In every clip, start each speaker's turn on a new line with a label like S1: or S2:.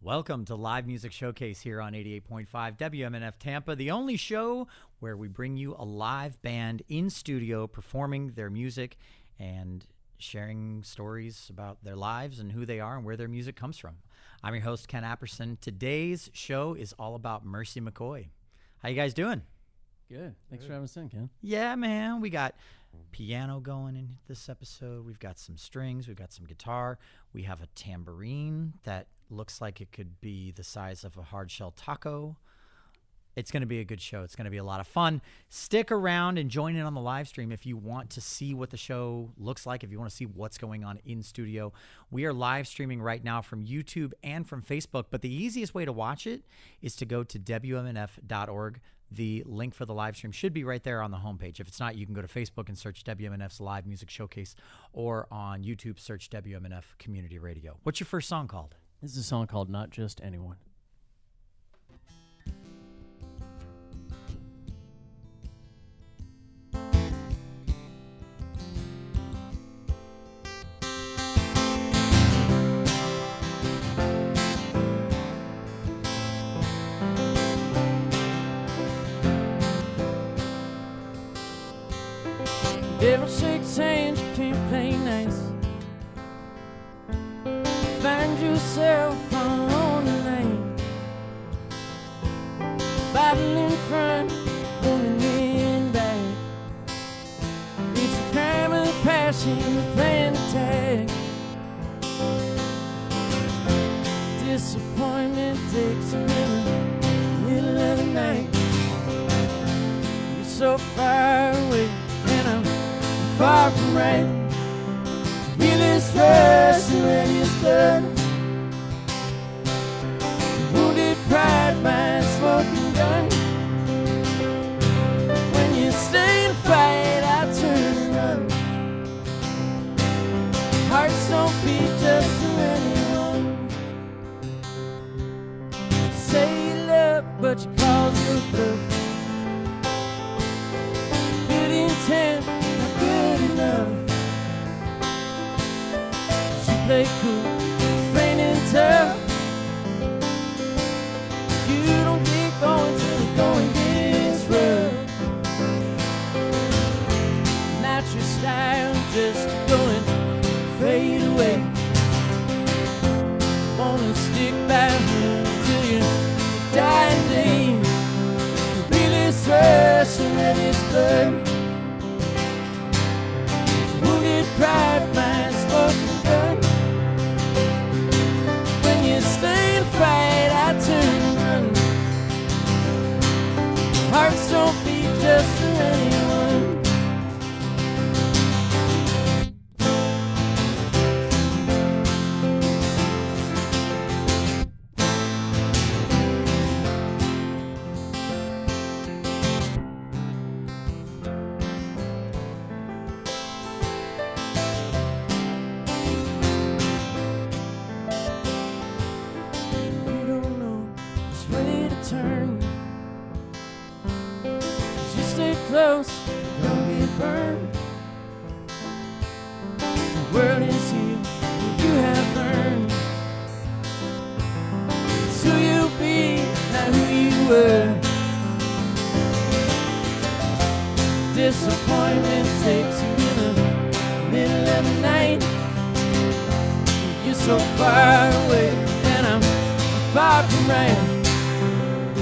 S1: Welcome to Live Music Showcase here on 88.5 WMNF Tampa, the only show where we bring you a live band in studio performing their music and sharing stories about their lives and who they are and where their music comes from. I'm your host, Ken Apperson. Today's show is all about Mercy McCoy. How you guys doing?
S2: Good. Thanks for having us in, Ken.
S1: Yeah, man. We got piano going in this episode. We've got some strings. We've got some guitar. We have a tambourine that looks like it could be the size of a hard-shell taco. It's going to be a good show. It's going to be a lot of fun. Stick around and join in on the live stream if you want to see what the show looks like, if you want to see what's going on in studio. We are live streaming right now from YouTube and from Facebook, but the easiest way to watch it is to go to WMNF.org. The link for the live stream should be right there on the homepage. If it's not, you can go to Facebook and search WMNF's Live Music Showcase, or on YouTube, search WMNF Community Radio. What's your first song called?
S2: This is a song called Not Just Anyone.
S3: Devil shakes hands, you can't play nice. Find yourself on the lane, battle in front, pulling in back. It's a crime of passion, a plan to tag. Disappointment takes a middle of the night. You're so far away, and I'm far from right. Feel this rush and ready as blood. Wounded pride by a smoking gun. When you stay and fight, I turn and run. Hearts don't beat just for anyone. Say you love, but you cause your bluff. Good intent, not good enough. Play cool, raining tough. You don't get going till the going gets rough. Not your style, just going fade away. Wanna stick by her till you die and day. Feel this rush and let its blood. Wounded pride, my smoking gun. Stay and fight, I turn and run. Hearts don't beat just for anyone. Close, don't get burned. The world is here, you have learned. It's who you be, not who you were. Disappointment takes you in the middle of the night. You're so far away, and I'm far from right.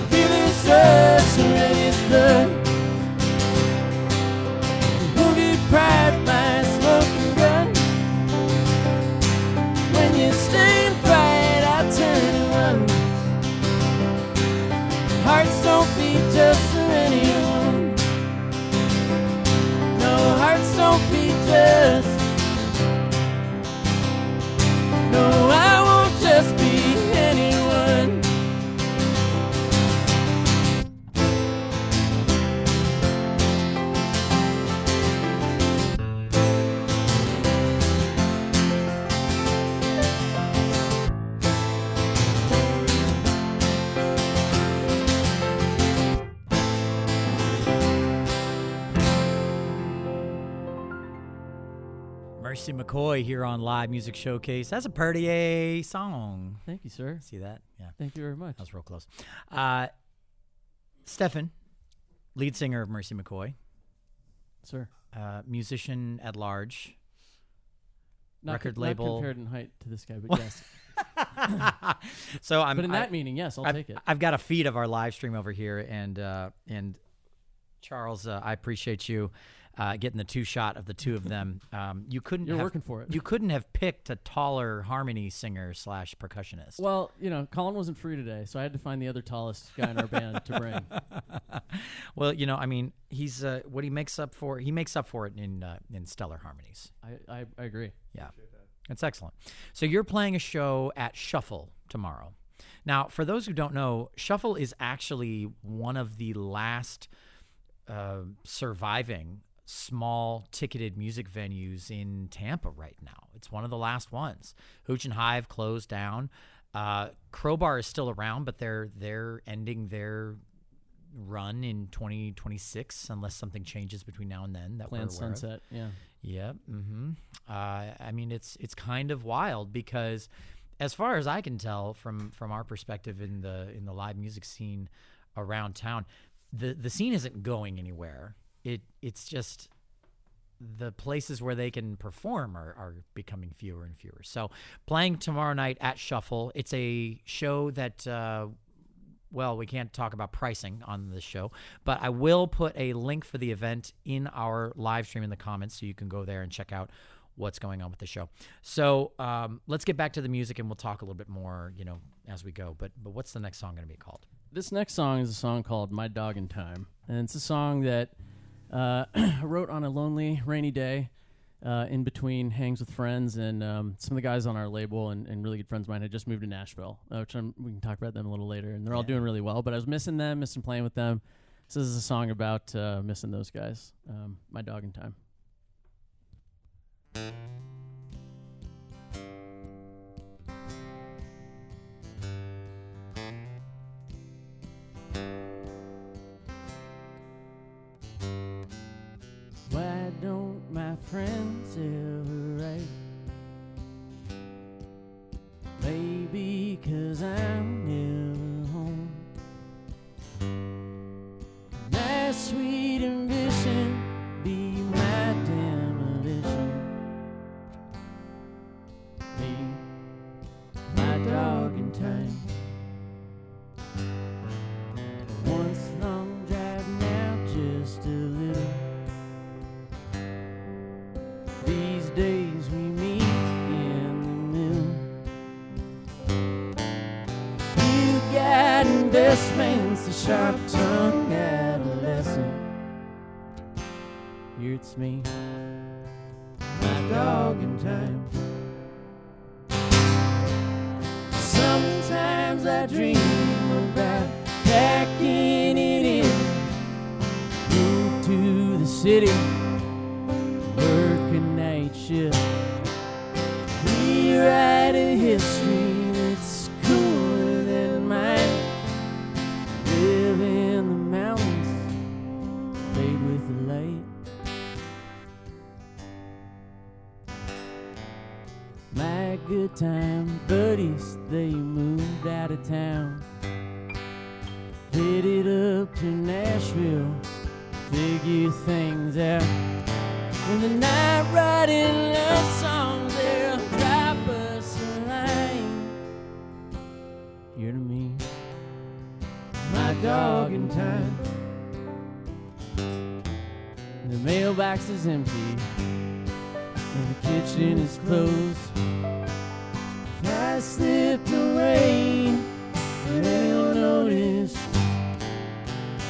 S3: Feel this rush and ready as blood. Pride, my smoking gun. When you stay and fight, I turn and run. Hearts don't beat just for anyone. No, hearts don't beat just. No, I won't just be anyone.
S1: Mercy McCoy here on Live Music Showcase. That's a pretty song.
S2: Thank you, sir.
S1: See that? Yeah.
S2: Thank you very much.
S1: That was real close. Stefan, lead singer of Mercy McCoy,
S2: Sir.
S1: musician at large,
S2: Not
S1: record
S2: not
S1: label.
S2: compared in height to this guy, but yes.
S1: So I'm.
S2: But in that meaning, yes, I'll take it.
S1: I've got a feed of our live stream over here, and Charles, I appreciate you getting the two shot of the two of them. You couldn't.
S2: You're working for it.
S1: You couldn't have picked a taller harmony singer / percussionist.
S2: Well, Colin wasn't free today, so I had to find the other tallest guy in our band to bring.
S1: Well, I mean, he's what he makes up for. He makes up for it in stellar harmonies.
S2: I agree.
S1: Yeah, that's excellent. So you're playing a show at Shuffle tomorrow. Now, for those who don't know, Shuffle is actually one of the last surviving small ticketed music venues in Tampa right now. It's one of the last ones. Hooch and Hive closed down. Crowbar is still around, but they're ending their run in 2026 unless something changes between now and then. That
S2: Planned
S1: we're aware
S2: sunset.
S1: of.
S2: Yeah.
S1: Yep. Mm-hmm. I mean, it's kind of wild because, as far as I can tell from our perspective in the live music scene around town, the scene isn't going anywhere. It's just the places where they can perform are becoming fewer and fewer. So playing tomorrow night at Shuffle, it's a show that, well, we can't talk about pricing on this show, but I will put a link for the event in our live stream in the comments so you can go there and check out what's going on with the show. So let's get back to the music and we'll talk a little bit more, as we go. But what's the next song going to be called?
S2: This next song is a song called My Dog in Time. And it's a song that I wrote on a lonely, rainy day in between hangs with friends. And some of the guys on our label and really good friends of mine had just moved to Nashville, which we can talk about them a little later. And they're all doing really well. But I was missing them, missing playing with them. So this is a song about missing those guys. My Dog in Time. Why don't my friends ever write? Maybe 'cause I'm never home. My sweet ambition be my demolition. Me, my dog in time. Once long drive, now just a little. These days we meet in the middle. You got investments, a sharp-tongued adolescent. Here it's me, my dog in time. Sometimes I dream about packing it in, move to the city, work a night shift, rewrite a history that's cooler than mine, live in the mountains, fade with the light. My good time buddies, they moved out of town, headed up to Nashville, figure things out. In the night, writing love songs, they'll drop us a line. Here to me, my dog in time. The mailbox is empty, and the kitchen is closed. If I slipped away, they'll notice.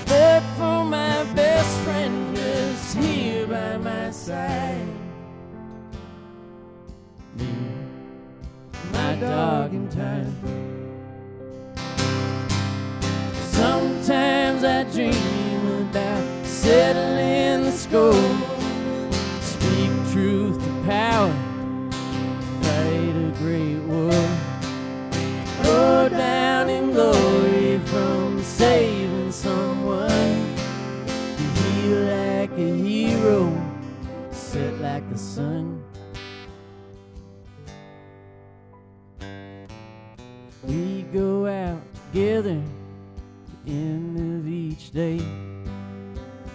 S2: But for my best friend just here by my side, me, my dog in time. Sometimes I dream about settling the score, speak truth to power, fight a great war, go down in glory from saving someone, be like a hero, set like the sun.
S3: together at the end of each day.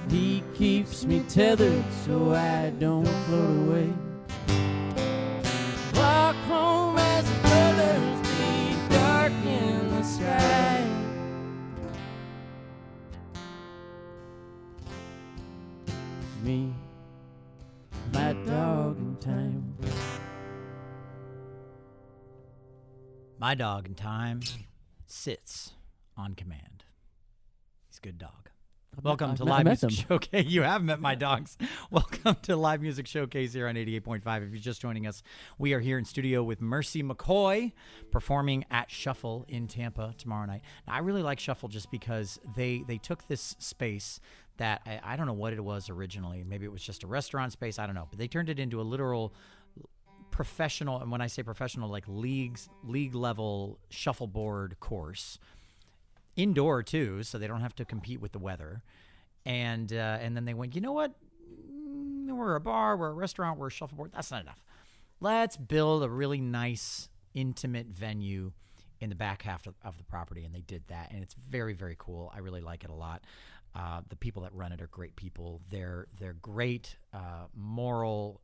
S3: He keeps me tethered so I don't float away. Walk home as the colors bleed dark in the sky. Me, my dog and time.
S1: My dog in time sits on command. He's a good dog. Welcome to Live Music Showcase. You have met my dogs. Welcome to Live Music Showcase here on 88.5. If you're just joining us, we are here in studio with Mercy McCoy performing at Shuffle in Tampa tomorrow night. Now, I really like Shuffle just because they took this space that I don't know what it was originally. Maybe it was just a restaurant space. I don't know. But they turned it into a literal professional, and when I say professional, like league level shuffleboard course. Indoor too, so they don't have to compete with the weather, and then they went, you know what? We're a bar, we're a restaurant, we're a shuffleboard. That's not enough. Let's build a really nice, intimate venue in the back half of the property, and they did that, and it's very, very cool. I really like it a lot. The people that run it are great people. They're great, moral,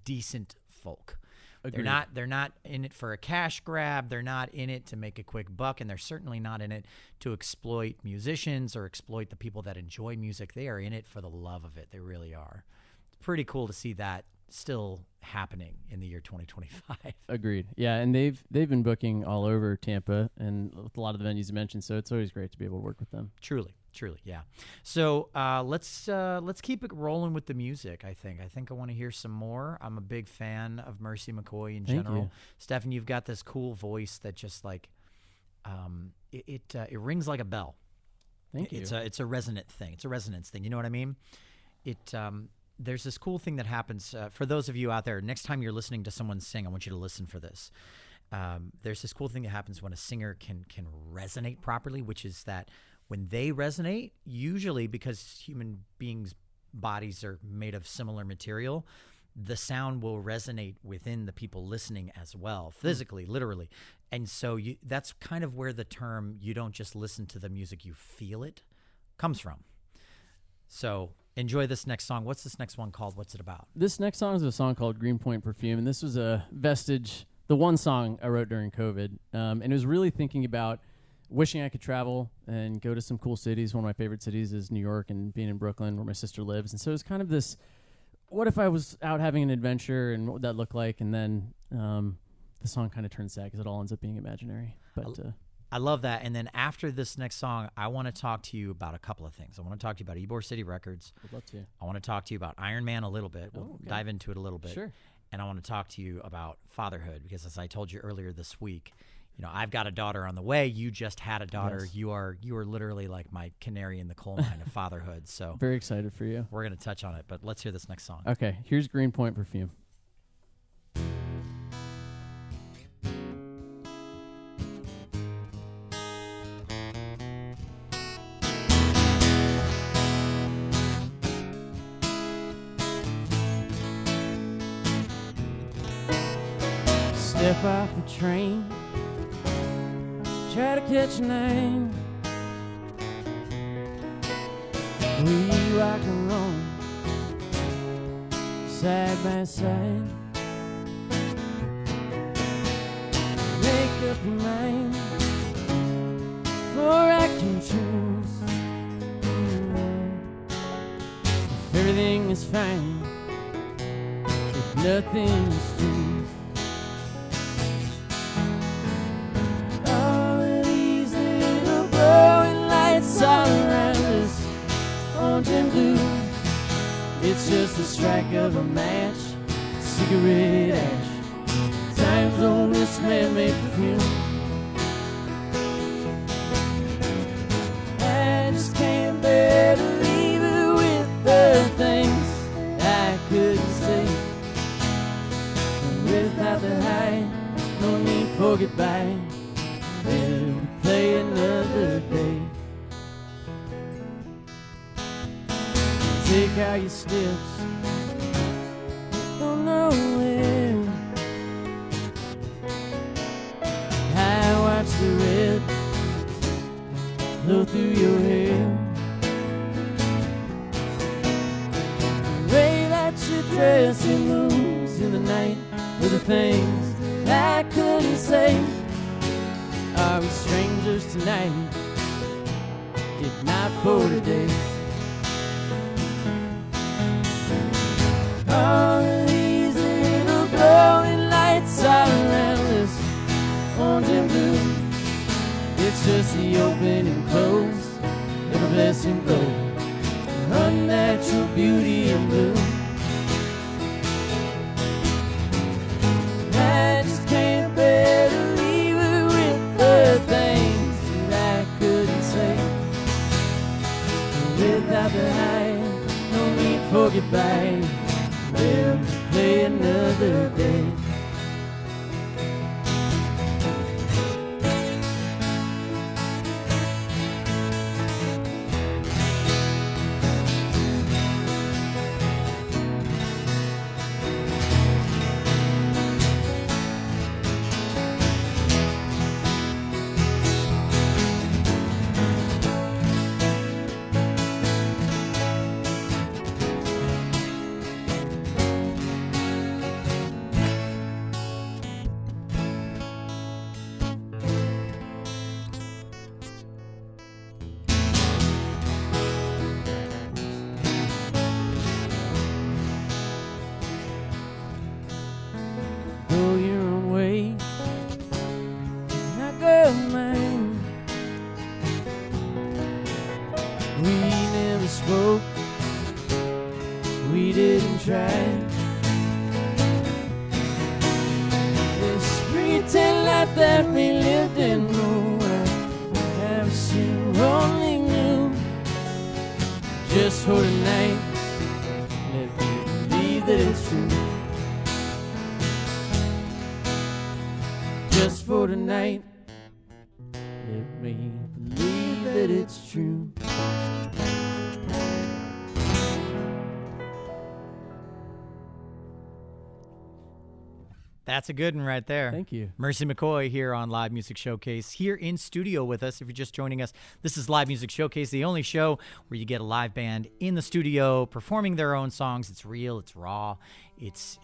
S1: decent folk.
S2: Agreed.
S1: They're not in it for a cash grab. They're not in it to make a quick buck, and they're certainly not in it to exploit musicians or exploit the people that enjoy music. They are in it for the love of it. They really are. It's pretty cool to see that still happening in the year 2025.
S2: Agreed. Yeah, and they've been booking all over Tampa and with a lot of the venues you mentioned, so it's always great to be able to work with them.
S1: Truly, yeah. So let's keep it rolling with the music. I think I want to hear some more. I'm a big fan of Mercy McCoy in general.
S2: You.
S1: Stephan, you've got this cool voice that just like it rings like a bell.
S2: Thank you.
S1: It's a resonant thing. It's a resonance thing. You know what I mean? There's this cool thing that happens for those of you out there. Next time you're listening to someone sing, I want you to listen for this. There's this cool thing that happens when a singer can resonate properly, which is that when they resonate, usually because human beings' bodies are made of similar material, the sound will resonate within the people listening as well, physically, literally. And so that's kind of where the term, you don't just listen to the music, you feel it, comes from. So enjoy this next song. What's this next one called? What's it about?
S2: This next song is a song called Greenpoint Perfume, and this was a vestige, the one song I wrote during COVID, and it was really thinking about wishing I could travel and go to some cool cities. One of my favorite cities is New York, and being in Brooklyn where my sister lives. And so it was kind of this, what if I was out having an adventure and what would that look like? And then the song kind of turns sad because it all ends up being imaginary. But
S1: I love that. And then after this next song, I want to talk to you about a couple of things. I want to talk to you about Ybor City Records.
S2: I'd love to.
S1: I want to talk to you about Iron Man a little bit. We'll dive into it a little bit.
S2: Sure.
S1: And I want to talk to you about fatherhood because, as I told you earlier this week, you know, I've got a daughter on the way. You just had a daughter. Yes. You are literally like my canary in the coal mine of fatherhood. So
S2: very excited for you.
S1: We're going to touch on it, but let's hear this next song.
S2: Okay, here's Greenpoint Perfume.
S3: Step off the train, try to catch a name. We rock along, side by side. Make up your mind, for I can choose. If everything is fine, if nothing is true. All around us, orange and blue. It's just the strike of a match, cigarette ash, time's oldest man-made perfume. I just can't bear to leave it with the things I couldn't say. And without the high, no need for goodbye. We'll play another day. Take out your steps, don't know where. I watch the red flow through your hair. The way that you dress and moves in the night were the things that I couldn't say. Are we strangers tonight? If not for today. All these little glowing lights are around us, orange and blue. It's just the open and close of a blessing glow, unnatural beauty and bloom. I just can't bear to leave her with the things that I couldn't say. Without the high, no need for goodbye. We'll play another day. Go your own way, not go mine. We never spoke, we didn't try. This pretend life that we lived in, no, I have seen only knew. Just for tonight, let me believe that it's true. Just for tonight, let me believe that it's true.
S1: That's a good one right there.
S2: Thank you.
S1: Mercy McCoy here on Live Music Showcase, here in studio with us. If you're just joining us, this is Live Music Showcase, the only show where you get a live band in the studio performing their own songs. It's real, it's raw, it's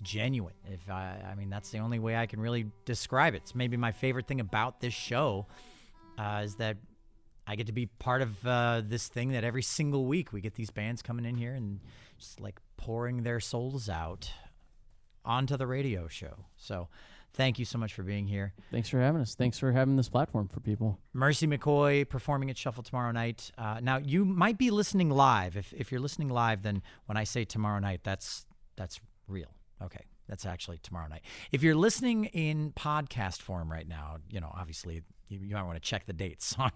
S1: genuine. I mean, that's the only way I can really describe it. It's maybe my favorite thing about this show is that I get to be part of this thing that every single week we get these bands coming in here and just like pouring their souls out onto the radio show. So thank you so much for being here.
S2: Thanks for having us. Thanks for having this platform for people.
S1: Mercy McCoy performing at Shuffle tomorrow night. Now, you might be listening live. If you're listening live, then when I say tomorrow night, that's real. Okay, that's actually tomorrow night. If you're listening in podcast form right now, you know, obviously you might want to check the dates on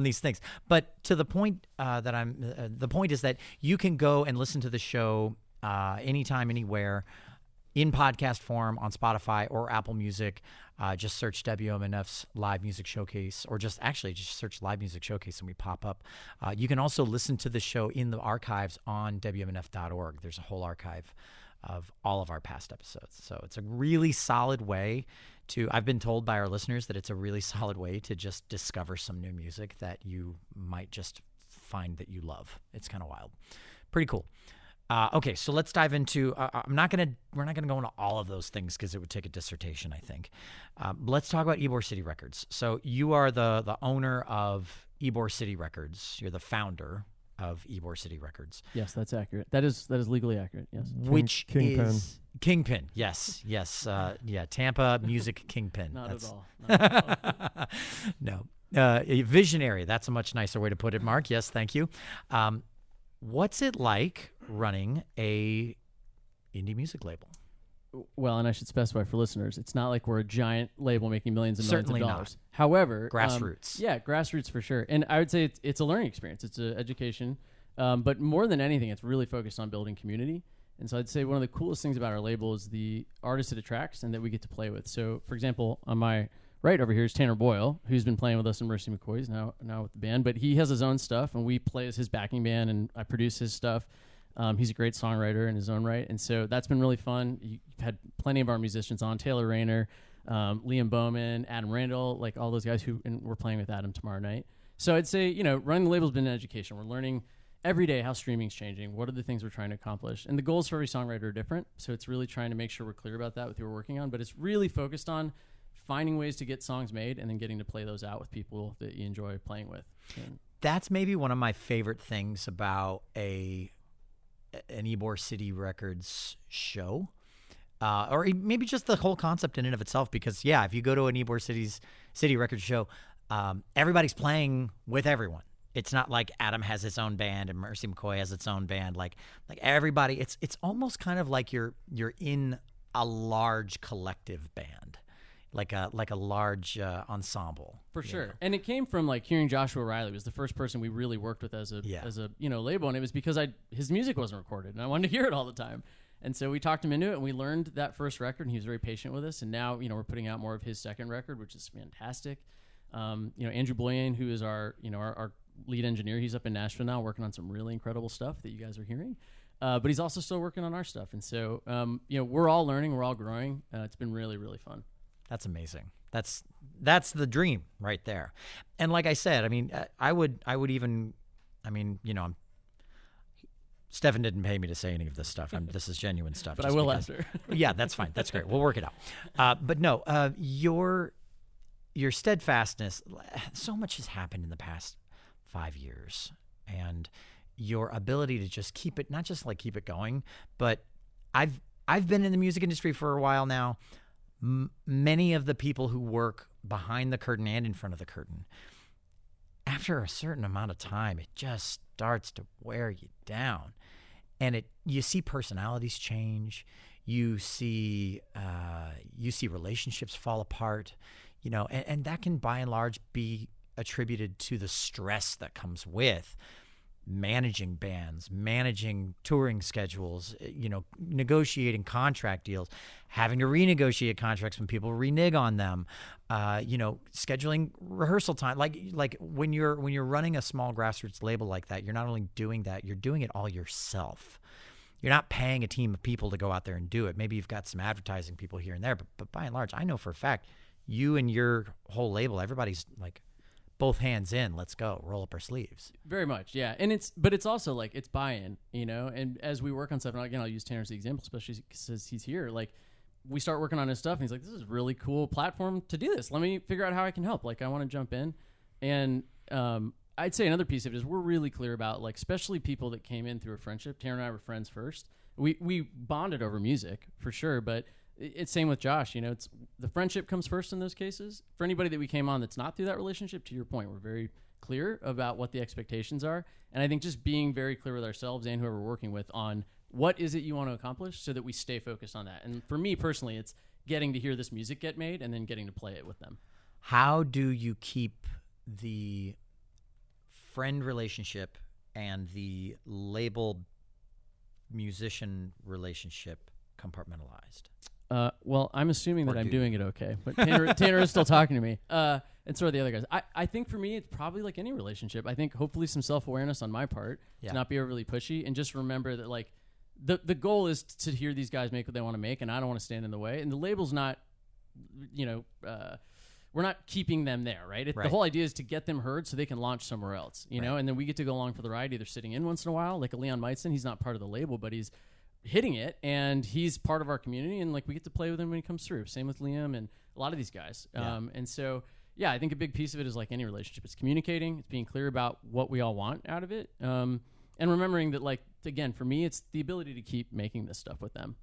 S1: these things. But to the point the point is that you can go and listen to the show anytime, anywhere, in podcast form on Spotify or Apple Music. Just search WMNF's Live Music Showcase, or just search Live Music Showcase and we pop up. You can also listen to the show in the archives on WMNF.org. There's a whole archive of all of our past episodes. So it's a really solid way I've been told by our listeners that it's a really solid way to just discover some new music that you might just find that you love. It's kind of wild. Pretty cool. Okay, so let's dive into. We're not gonna go into all of those things because it would take a dissertation, I think. Let's talk about Ybor City Records. So you are the owner of Ybor City Records. You're the founder of Ybor City Records.
S2: Yes, that's accurate. That is legally accurate. Yes.
S1: Which
S4: Kingpin.
S1: is Kingpin. Yes. Yeah. Tampa music kingpin.
S2: Not at all. Not at all.
S1: No. A visionary. That's a much nicer way to put it, Mark. Yes, thank you. What's it like running a indie music label?
S2: Well, and I should specify for listeners, it's not like we're a giant label making millions and millions
S1: Certainly
S2: of dollars. However,
S1: Grassroots.
S2: Grassroots for sure. And I would say it's a learning experience. It's an education. But more than anything, it's really focused on building community. And so I'd say one of the coolest things about our label is the artists it attracts and that we get to play with. So, for example, on my right over here is Tanner Boyle, who's been playing with us in Mercy McCoy's now with the band. But he has his own stuff, and we play as his backing band, and I produce his stuff. He's a great songwriter in his own right, and so that's been really fun. You've had plenty of our musicians on. Taylor Rayner, Liam Bowman, Adam Randall, like all those guys and we're playing with Adam tomorrow night. So I'd say, running the label's been an education. We're learning every day how streaming's changing. What are the things we're trying to accomplish? And the goals for every songwriter are different. So it's really trying to make sure we're clear about that with who we're working on. But it's really focused on finding ways to get songs made and then getting to play those out with people that you enjoy playing with. And
S1: that's maybe one of my favorite things about an Ybor City Records show. Or maybe just the whole concept in and of itself, because if you go to an Ybor City Records show, everybody's playing with everyone. It's not like Adam has his own band and Mercy McCoy has its own band. Like everybody, it's almost kind of like you're in a large collective band, like a large ensemble.
S2: For sure. And it came from like hearing Joshua Riley was the first person we really worked with as a label, and it was because his music wasn't recorded and I wanted to hear it all the time. And so we talked him into it, and we learned that first record, and he was very patient with us. And now, we're putting out more of his second record, which is fantastic. Andrew Boyane, who is our lead engineer, he's up in Nashville now working on some really incredible stuff that you guys are hearing. But he's also still working on our stuff. And so, we're all learning, we're all growing. It's been really, really fun.
S1: That's amazing. That's the dream right there. And like I said, I mean, I would even, Stefan didn't pay me to say any of this stuff. This is genuine stuff.
S2: But I will after.
S1: Yeah, that's fine. That's great. We'll work it out. But no, your steadfastness, so much has happened in the past 5 years. And your ability to just keep it, not just like keep it going, but I've been in the music industry for a while now. Many of the people who work behind the curtain and in front of the curtain, after a certain amount of time, it just starts to wear you down. And you see personalities change, you see relationships fall apart, and that can by and large be attributed to the stress that comes with managing bands, managing touring schedules, negotiating contract deals, having to renegotiate contracts when people renege on them, scheduling rehearsal time. Like when you're running a small grassroots label like that, you're not only doing that, you're doing it all yourself. You're not paying a team of people to go out there and do it. Maybe you've got some advertising people here and there, but by and large, I know for a fact, you and your whole label, everybody's like, both hands in, let's go, roll up our sleeves.
S2: Very much, yeah. And it's also like it's buy-in, and as we work on stuff, and again, I'll use Tanner as the example, especially because he's here. Like, we start working on his stuff, and he's like, this is a really cool platform to do this. Let me figure out how I can help. Like, I want to jump in. And I'd say another piece of it is we're really clear about, like, especially people that came in through a friendship. Tanner and I were friends first. We bonded over music, for sure, but it's same with Josh. It's the friendship comes first in those cases. For anybody that we came on that's not through that relationship, to your point, we're very clear about what the expectations are. And I think just being very clear with ourselves and whoever we're working with on what is it you want to accomplish so that we stay focused on that. And for me personally, it's getting to hear this music get made and then getting to play it with them.
S1: How do you keep the friend relationship and the label musician relationship compartmentalized?
S2: Well, I'm assuming that I'm doing it okay, but Tanner is still talking to me. And so are the other guys. I think for me, it's probably like any relationship. I think hopefully some self-awareness on my part to not be overly pushy and just remember that like the goal is to hear these guys make what they want to make, and I don't want to stand in the way. And the label's not, we're not keeping them there, right? The whole idea is to get them heard so they can launch somewhere else, you know, and then we get to go along for the ride, either sitting in once in a while, like a Leon Meitzen. He's not part of the label, but he's hitting it, and he's part of our community, and like we get to play with him when he comes through. Same with Liam and a lot of these guys. And so, yeah, I think a big piece of it is like any relationship. It's communicating. It's being clear about what we all want out of it. And remembering that, like, again, for me, it's the ability to keep making this stuff with them.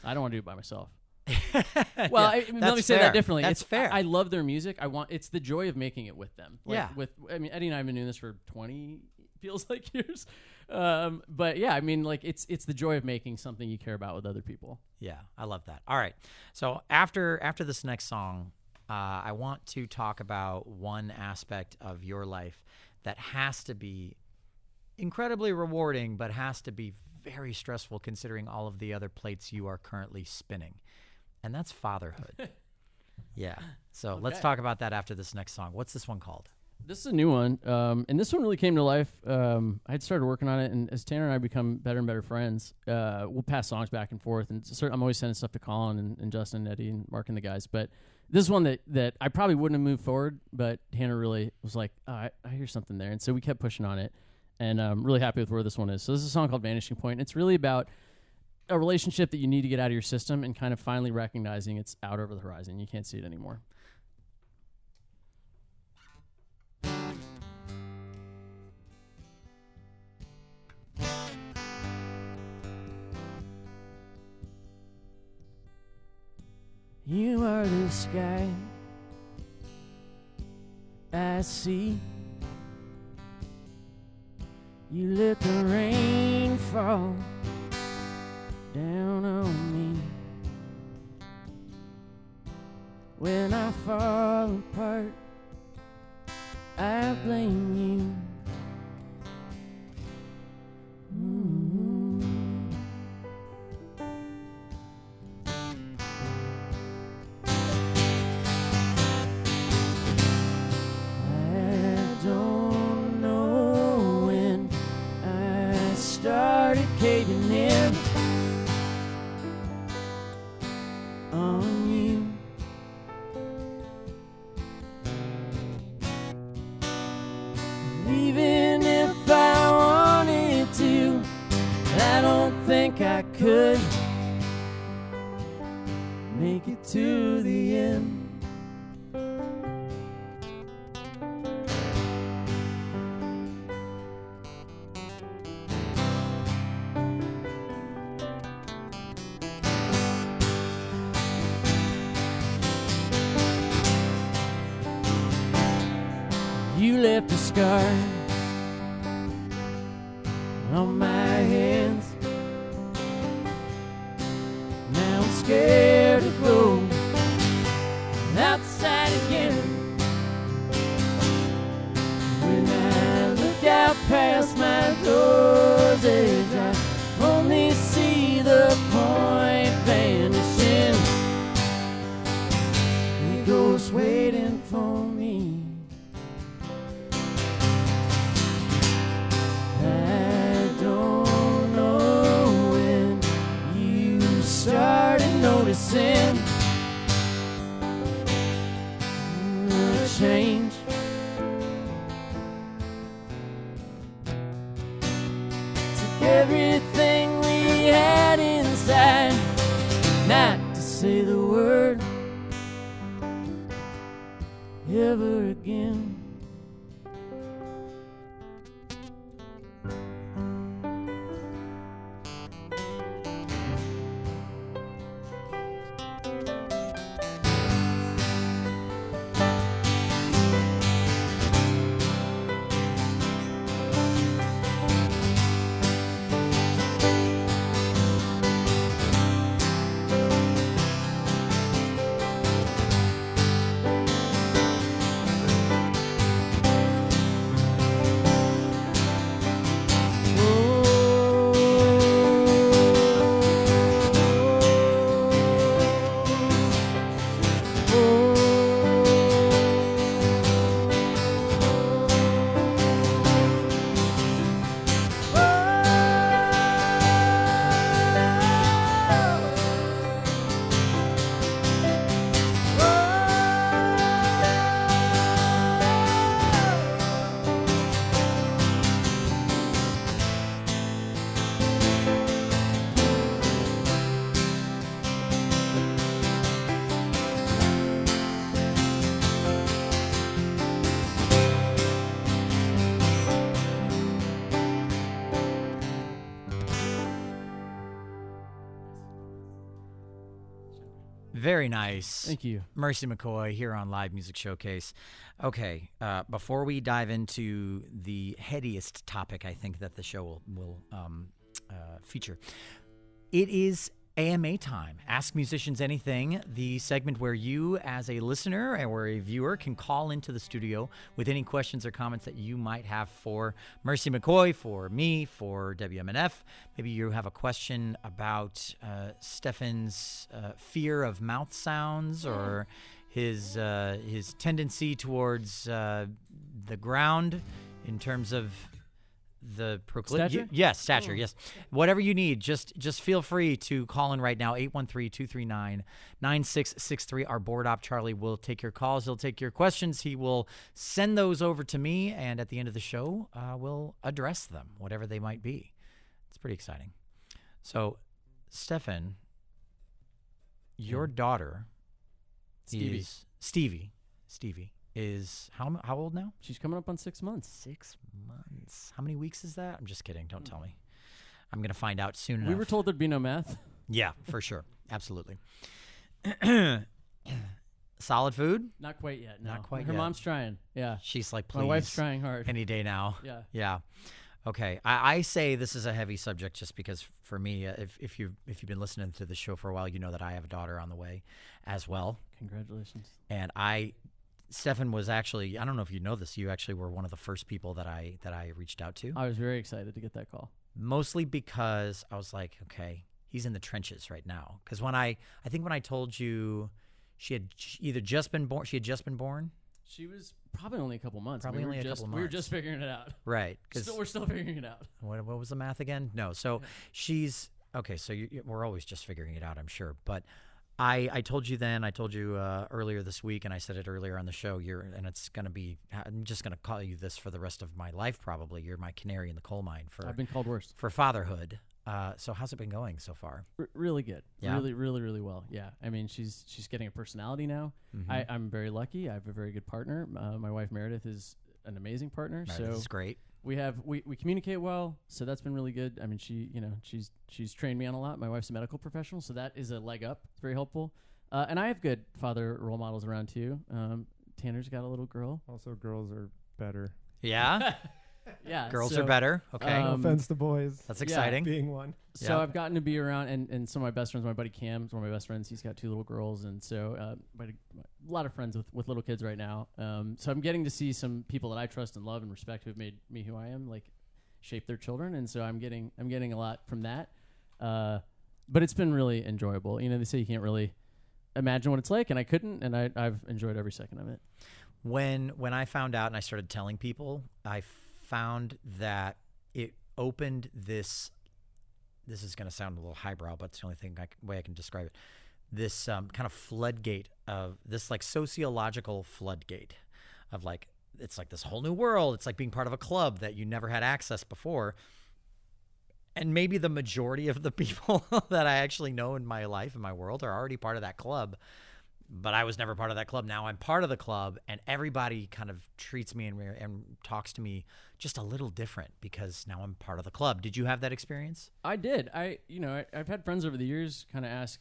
S2: I don't want to do it by myself. Well, let me say that differently.
S1: That's fair.
S2: I love their music. It's the joy of making it with them. Like, Eddie and I have been doing this for 20 feels like years. But yeah, I mean, like it's the joy of making something you care about with other people.
S1: Yeah, I love that. All right. So after this next song, I want to talk about one aspect of your life that has to be incredibly rewarding, but has to be very stressful considering all of the other plates you are currently spinning. And that's fatherhood. Yeah. So let's talk about that after this next song. What's this one called?
S2: This is a new one, and this one really came to life. I had started working on it, and as Tanner and I become better and better friends, we'll pass songs back and forth. And I'm always sending stuff to Colin and Justin and Eddie and Mark and the guys. But this is one that I probably wouldn't have moved forward, but Tanner really was like, oh, I hear something there. And so we kept pushing on it, and I'm really happy with where this one is. So this is a song called Vanishing Point. It's really about a relationship that you need to get out of your system and kind of finally recognizing it's out over the horizon. You can't see it anymore.
S3: You are the sky I see. You let the rain fall down on me. When I fall apart, I blame you. Caving in on you. Even if I wanted to, I don't think I could make it to the end. You left a scar on my hands. Now I'm scared to go outside again. When I look out past my door's edge, I only see the point vanishing. The ghost waiting for me. Noticing the change. Took everything we had inside, not to say the word ever again.
S1: Very nice.
S2: Thank you.
S1: Mercy McCoy here on Live Music Showcase. Okay, before we dive into the headiest topic I think that the show will feature, it is AMA time. Ask Musicians Anything, the segment where you as a listener or a viewer can call into the studio with any questions or comments that you might have for Mercy McCoy, for me, for WMNF. Maybe you have a question about Stefan's fear of mouth sounds or his tendency towards the ground in terms of the
S2: Stature?
S1: Yes, stature. Yes, whatever you need. Just feel free to call in right now. 813-239-9663. Our board op Charlie will take your calls. He'll take your questions. He will send those over to me, and at the end of the show, we'll address them, whatever they might be. It's pretty exciting. So, Stefan, your daughter Stevie is how old now?
S2: She's coming up on 6 months.
S1: 6 months. How many weeks is that? I'm just kidding. Don't tell me. I'm going to find out soon enough.
S2: We were told there'd be no math.
S1: Yeah, for sure. Absolutely. Solid food?
S2: Not quite yet. No.
S1: Not quite
S2: Her
S1: yet.
S2: mom's trying. Yeah.
S1: She's like, please.
S2: My wife's trying hard.
S1: Any day now.
S2: Yeah.
S1: Yeah. Okay. I say this is a heavy subject just because for me, if you've been listening to the show for a while, you know that I have a daughter on the way as well.
S2: Congratulations.
S1: And Stefan was actually, I don't know if you know this, you actually were one of the first people that I reached out to.
S2: I was very excited to get that call.
S1: Mostly because I was like, okay, he's in the trenches right now. Because I think when I told you she had just been born.
S2: She was probably only a couple months.
S1: Probably only a couple months.
S2: We were just figuring it out.
S1: Right.
S2: We're still figuring it out.
S1: What was the math again? No. So she's, okay, so we're always just figuring it out, I'm sure. But I told you then, earlier this week, and I said it earlier on the show, and it's going to be, I'm just going to call you this for the rest of my life probably. You're my canary in the coal mine
S2: I've been called worse.
S1: For fatherhood. So how's it been going so far?
S2: Really good.
S1: Yeah?
S2: Really, really, really well. Yeah. I mean, she's getting a personality now.
S1: Mm-hmm.
S2: I'm very lucky. I have a very good partner. My wife Meredith is an amazing partner.
S1: Meredith is great.
S2: We communicate well, so that's been really good. I mean, she's trained me on a lot. My wife's a medical professional, so that is a leg up. It's very helpful. And I have good father role models around too. Tanner's got a little girl.
S3: Also, girls are better.
S1: Yeah.
S2: Yeah,
S1: girls are better. Okay.
S3: No offense to boys.
S1: That's exciting.
S3: Being one.
S2: So I've gotten to be around, and some of my best friends, my buddy Cam's one of my best friends. He's got 2 little girls, and so a lot of friends with little kids right now. So I'm getting to see some people that I trust and love and respect who have made me who I am, like shape their children, and so I'm getting a lot from that. But it's been really enjoyable. You know, they say you can't really imagine what it's like, and I couldn't, and I've enjoyed every second of it.
S1: When I found out and I started telling people, I found that it opened this is going to sound a little highbrow, but it's the only way I can describe it. This kind of floodgate of this like sociological floodgate of like, it's like this whole new world. It's like being part of a club that you never had access before. And maybe the majority of the people that I actually know in my life, in my world, are already part of that club. But I was never part of that club. Now I'm part of the club, and everybody kind of treats me and talks to me just a little different because now I'm part of the club. Did you have that experience?
S2: I did. I've had friends over the years kind of ask,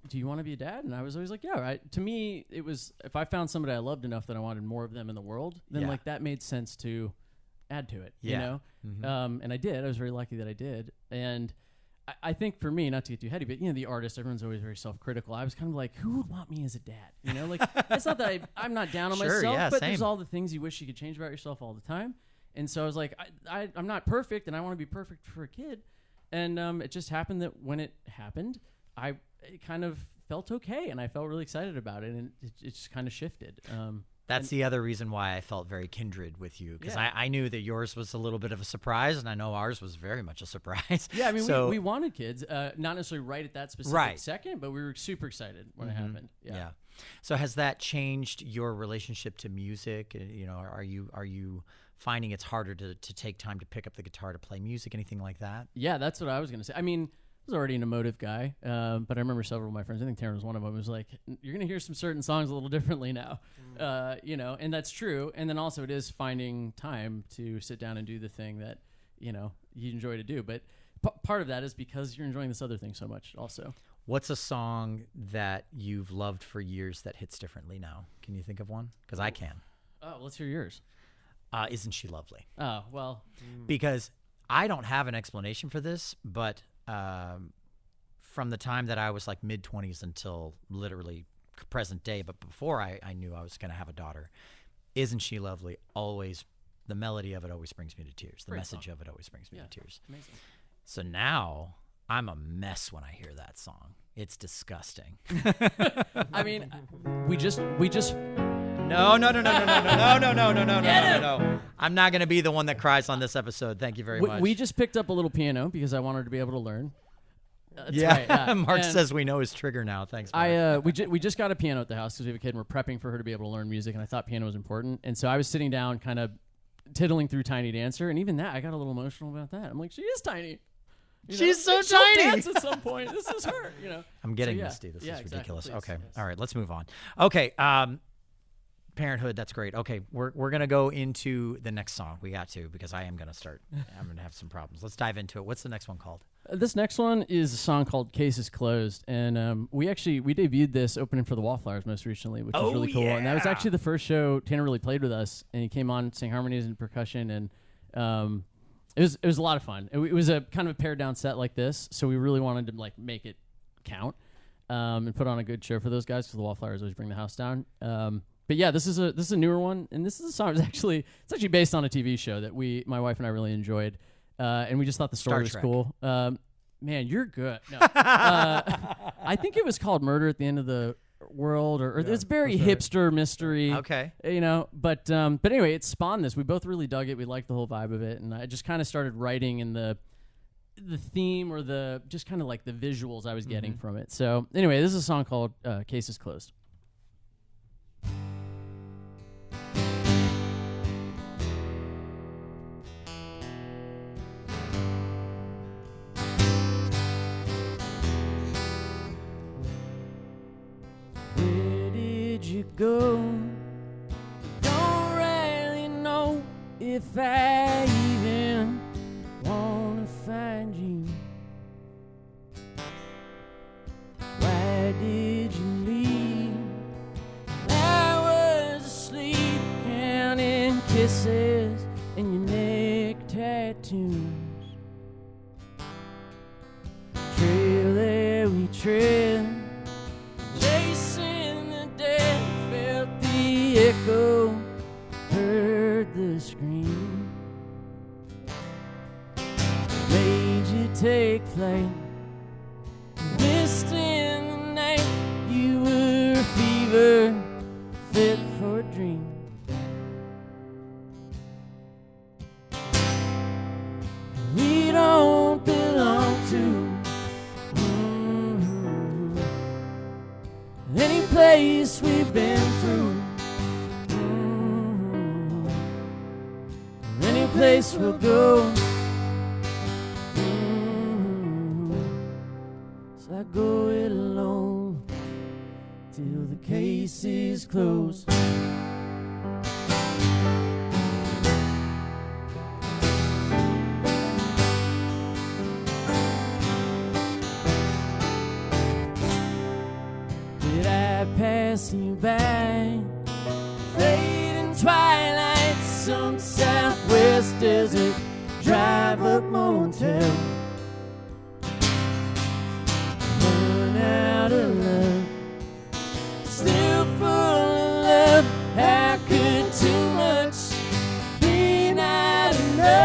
S2: do you want to be a dad? And I was always like, yeah. To me, it was, if I found somebody I loved enough that I wanted more of them in the world, then like that made sense to add to it, you know? Mm-hmm. And I did. I was very lucky that I did. And I think for me, not to get too heady, but, you know, the artist, everyone's always very self-critical. I was kind of like, who would want me as a dad? You know, like, it's not that I'm not down on myself, but there's all the things you wish you could change about yourself all the time. And so I was like, I'm not perfect, and I want to be perfect for a kid. And it just happened that when it happened, it kind of felt okay, and I felt really excited about it, and it just kind of shifted.
S1: That's the other reason why I felt very kindred with you, because I knew that yours was a little bit of a surprise, and I know ours was very much a surprise.
S2: Yeah, I mean, we wanted kids, not necessarily right at that specific second, but we were super excited when it happened. Yeah.
S1: So has that changed your relationship to music? You know, are you finding it's harder to take time to pick up the guitar to play music, anything like that?
S2: Yeah, that's what I was going to say. I mean, I was already an emotive guy, but I remember several of my friends, I think Taryn was one of them, was like, you're going to hear some certain songs a little differently now, you know, and that's true. And then also it is finding time to sit down and do the thing that, you know, you enjoy to do. But part of that is because you're enjoying this other thing so much also.
S1: What's a song that you've loved for years that hits differently now? Can you think of one? Because I can.
S2: Oh, let's hear yours.
S1: Isn't She Lovely?
S2: Oh, well.
S1: Because I don't have an explanation for this, but from the time that I was like mid-20s until literally present day, but before I knew I was going to have a daughter, Isn't She Lovely? Always, the melody of it always brings me to tears. The message of it always brings me to tears.
S2: Amazing.
S1: So now I'm a mess when I hear that song. It's disgusting.
S2: I mean, we just
S1: No. I'm not going to be the one that cries on this episode. Thank you very much.
S2: We just picked up a little piano because I wanted to be able to learn.
S1: Yeah. Mark says we know his trigger now. Thanks, Mark.
S2: We just got a piano at the house because we have a kid and we're prepping for her to be able to learn music, and I thought piano was important. And so I was sitting down kind of tiddling through Tiny Dancer, and even that, I got a little emotional about that. I'm like, she is tiny.
S1: She's so
S2: she'll
S1: tiny.
S2: Dance at some point. This is her.
S1: I'm getting misty. This is
S2: exactly.
S1: ridiculous.
S2: Please,
S1: okay.
S2: yes.
S1: All right. Let's move on. Okay. Parenthood. That's great. Okay. We're going to go into the next song. We got to, because I am going to start. I'm going to have some problems. Let's dive into it. What's the next one called?
S2: This next one is a song called Case is Closed. And we debuted this opening for the Wallflowers most recently, which was really cool.
S1: Yeah.
S2: And that was actually the first show Tanner really played with us. And he came on, sang harmonies and percussion. And it was a lot of fun. It was a kind of a pared down set like this. So we really wanted to like make it count and put on a good show for those guys, because the Wallflowers always bring the house down. But yeah, this is a newer one, and this is a song. It's actually based on a TV show that my wife and I really enjoyed, and we just thought the story was cool. Man, you're good. No. I think it was called Murder at the End of the World, or it's very hipster mystery.
S1: Okay,
S2: but anyway, it spawned this. We both really dug it. We liked the whole vibe of it, and I just kind of started writing in the theme, or the just kind of like the visuals I was getting from it. So anyway, this is a song called Case is Closed.
S3: Go. Don't really know if I even wanna find you. Why did you leave? I was asleep counting kisses and your neck tattoos. Trail there we trail, chasing the dead. The echo, heard the scream, made you take flight, missed in the night, you were a fever, fit for a dream. We don't belong to any place we've been through. Any place we'll go. So I go it alone till the case is closed. Did I pass you by? Fading twilight, some southwest desert drive-up motel. Run out of love, still full of love. How could too much be not enough?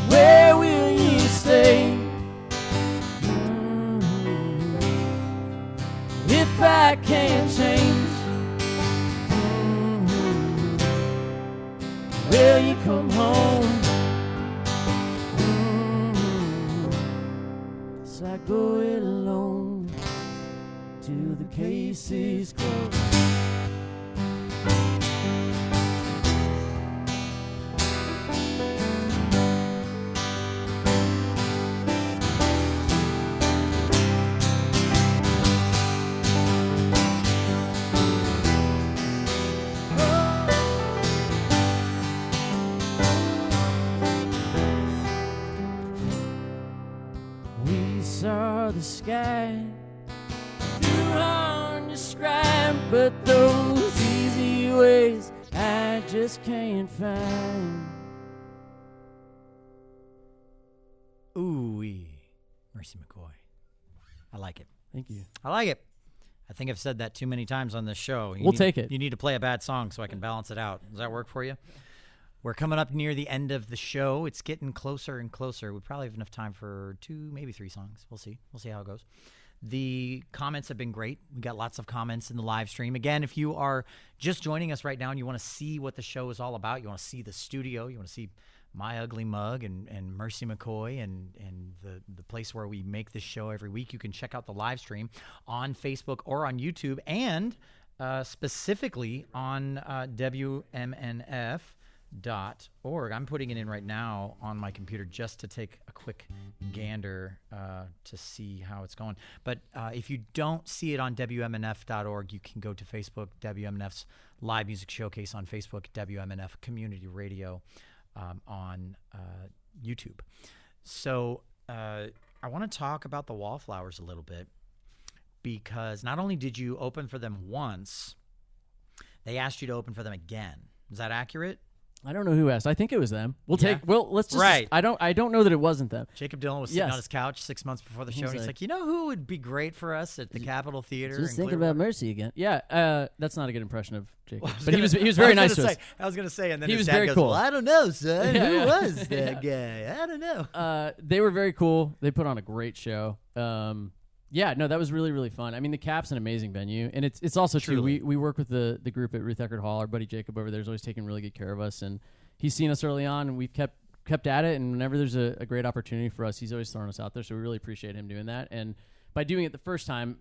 S3: Where will you stay? If I can't change, will you come home? So I go it alone till the case is closed. Saw the sky, too hard to describe, but those easy ways I just can't find.
S1: Ooh-wee. Mercy McCoy. I like it.
S2: Thank you.
S1: I like it. I think I've said that too many times on this show.
S2: We'll take it.
S1: You need to play a bad song so I can balance it out. Does that work for you? We're coming up near the end of the show. It's getting closer and closer. We probably have enough time for 2, maybe 3 songs. We'll see. We'll see how it goes. The comments have been great. We got lots of comments in the live stream. Again, if you are just joining us right now and you want to see what the show is all about, you want to see the studio, you want to see my ugly mug and Mercy McCoy and the place where we make this show every week, you can check out the live stream on Facebook or on YouTube, and specifically on WMNF.org. I'm putting it in right now on my computer just to take a quick gander to see how it's going. But if you don't see it on WMNF.org, you can go to Facebook, WMNF's Live Music Showcase on Facebook, WMNF Community Radio on YouTube. So I want to talk about the Wallflowers a little bit, because not only did you open for them once, they asked you to open for them again. Is that accurate?
S2: I don't know who asked. I think it was them. Let's just.
S1: Right.
S2: I don't know that it wasn't them.
S1: Jacob Dylan was sitting on his couch 6 months before the show, and he's like, you know who would be great for us at the Capitol Theater?
S2: Just think
S1: Clearwater?
S2: about Mercy again. Yeah, that's not a good impression of Jacob. But he was very nice to us.
S1: I was going to say, and then
S2: he
S1: his
S2: was
S1: dad
S2: very
S1: goes,
S2: cool.
S1: well, I don't know, son.
S2: Yeah,
S1: Who
S2: yeah.
S1: was that guy? I don't know.
S2: They were very cool. They put on a great show. That was really, really fun. I mean, the Cap's an amazing venue, and it's also
S1: Truly.
S2: too. We work with the group at Ruth Eckerd Hall. Our buddy Jacob over there is always taking really good care of us, and he's seen us early on, and we've kept at it. And whenever there's a great opportunity for us, he's always throwing us out there. So we really appreciate him doing that. And by doing it the first time,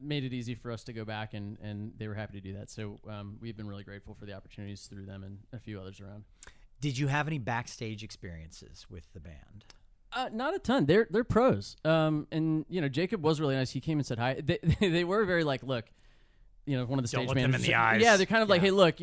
S2: made it easy for us to go back, and they were happy to do that. So we've been really grateful for the opportunities through them and a few others around.
S1: Did you have any backstage experiences with the band?
S2: Not a ton. They're pros. And Jacob was really nice. He came and said hi. They were very like, look, one of the
S1: Don't
S2: stage
S1: look them
S2: managers.
S1: in the eyes.
S2: Yeah, they're kind of like, hey, look,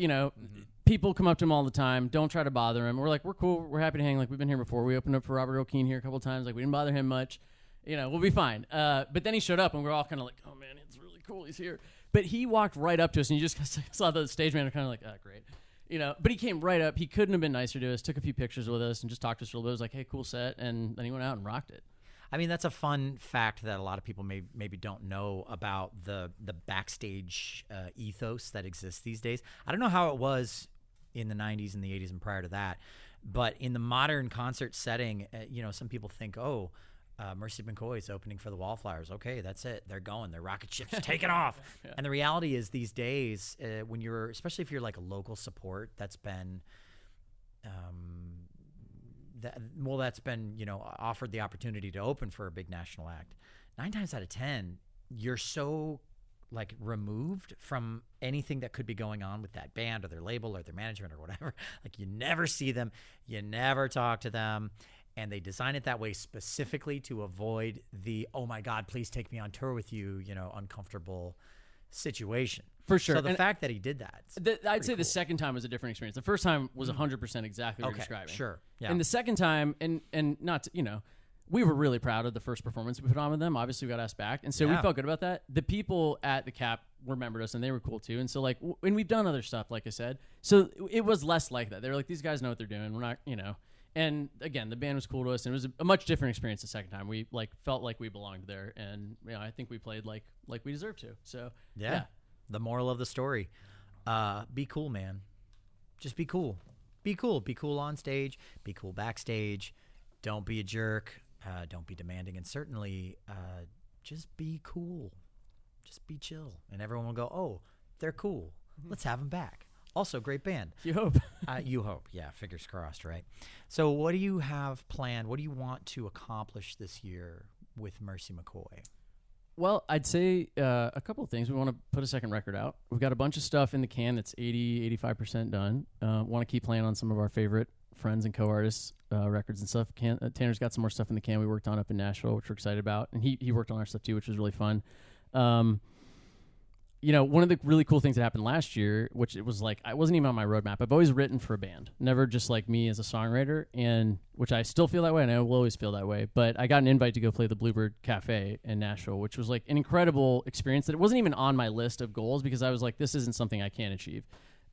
S2: people come up to him all the time. Don't try to bother him. We're like, we're cool. We're happy to hang. Like, we've been here before. We opened up for Robert O'Keefe here a couple of times. Like, we didn't bother him much. We'll be fine. But then he showed up, and we're all kind of like, oh man, it's really cool. He's here. But he walked right up to us, and you just saw the stage manager kind of like, oh, great. But he came right up. He couldn't have been nicer to us. Took a few pictures with us and just talked to us a little bit. It was like, hey, cool set. And then he went out and rocked it.
S1: I mean, that's a fun fact that a lot of people maybe don't know about the backstage ethos that exists these days. I don't know how it was in the 90s and the 80s and prior to that, but in the modern concert setting, some people think, Mercy McCoy is opening for the Wallflowers. Okay, that's it. They're going. Their rocket ship's taking off. Yeah. And the reality is these days, when you're, especially if you're like a local support, that's been offered the opportunity to open for a big national act. 9 times out of 10, you're so like removed from anything that could be going on with that band or their label or their management or whatever. Like, you never see them, you never talk to them. And they design it that way specifically to avoid the, oh my God, please take me on tour with you, uncomfortable situation.
S2: For sure.
S1: So the fact that he did that.
S2: I'd say cool. The second time was a different experience. The first time was 100% exactly what you're describing.
S1: Sure. Yeah.
S2: And the second time, and not, we were really proud of the first performance we put on with them. Obviously, we got asked back. And so we felt good about that. The people at the Cap remembered us, and they were cool too. And so, like, and we've done other stuff, like I said. So it was less like that. They were like, these guys know what they're doing. We're not, And again, the band was cool to us, and it was a much different experience the second time. We felt like we belonged there, and I think we played like we deserved to. So yeah.
S1: The moral of the story: be cool, man. Just be cool. Be cool. Be cool on stage. Be cool backstage. Don't be a jerk. Don't be demanding, and certainly just be cool. Just be chill, and everyone will go, "Oh, they're cool. Let's have them back." Also, great band.
S2: You hope.
S1: You hope. Yeah, fingers crossed, right? So what do you have planned? What do you want to accomplish this year with Mercy McCoy?
S2: Well, I'd say a couple of things. We want to put a second record out. We've got a bunch of stuff in the can that's 85% done. Want to keep playing on some of our favorite friends and co-artists records and stuff. Tanner's got some more stuff in the can we worked on up in Nashville, which we're excited about. And he worked on our stuff too, which was really fun. One of the really cool things that happened last year, which it was like, I wasn't even on my roadmap. I've always written for a band, never just like me as a songwriter, and which I still feel that way, and I will always feel that way. But I got an invite to go play the Bluebird Cafe in Nashville, which was like an incredible experience that it wasn't even on my list of goals because I was like, this isn't something I can achieve.